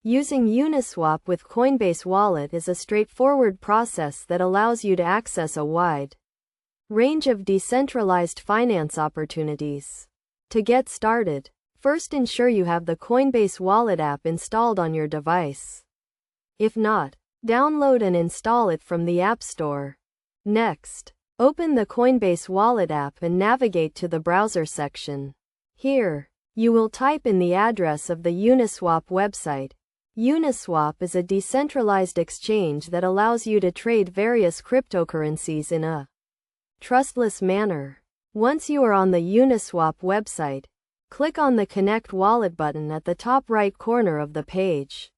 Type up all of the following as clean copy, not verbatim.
Using Uniswap with Coinbase Wallet is a straightforward process that allows you to access a wide range of decentralized finance opportunities. To get started, first ensure you have the Coinbase Wallet app installed on your device. If not, download and install it from the App Store. Next, open the Coinbase Wallet app and navigate to the browser section. Here, you will type in the address of the Uniswap website. Uniswap is a decentralized exchange that allows you to trade various cryptocurrencies in a trustless manner. Once you are on the Uniswap website, click on the Connect Wallet button at the top right corner of the page.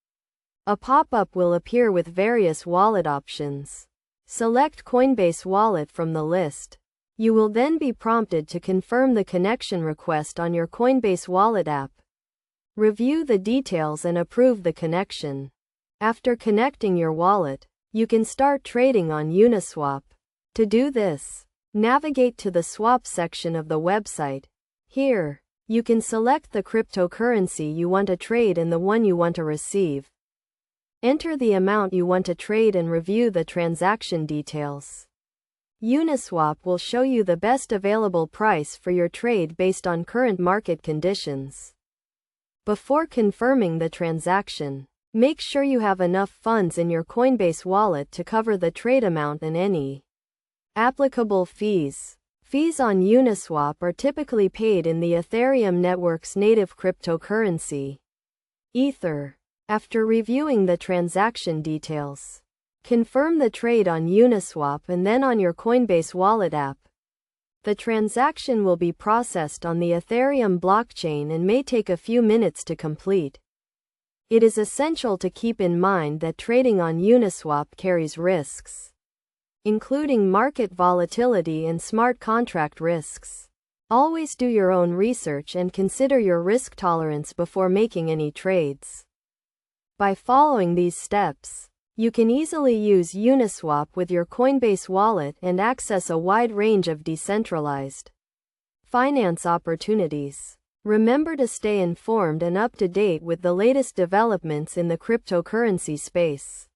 A pop-up will appear with various wallet options. Select Coinbase Wallet from the list. You will then be prompted to confirm the connection request on your Coinbase Wallet app. Review the details and approve the connection. After connecting your wallet, you can start trading on Uniswap. To do this, navigate to the swap section of the website. Here, you can select the cryptocurrency you want to trade and the one you want to receive. Enter the amount you want to trade and review the transaction details. Uniswap will show you the best available price for your trade based on current market conditions. Before confirming the transaction, make sure you have enough funds in your Coinbase wallet to cover the trade amount and any applicable fees. Fees on Uniswap are typically paid in the Ethereum network's native cryptocurrency, Ether. After reviewing the transaction details, confirm the trade on Uniswap and then on your Coinbase Wallet app. The transaction will be processed on the Ethereum blockchain and may take a few minutes to complete. It is essential to keep in mind that trading on Uniswap carries risks, including market volatility and smart contract risks. Always do your own research and consider your risk tolerance before making any trades. By following these steps, you can easily use Uniswap with your Coinbase wallet and access a wide range of decentralized finance opportunities. Remember to stay informed and up to date with the latest developments in the cryptocurrency space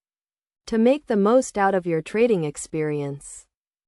to make the most out of your trading experience.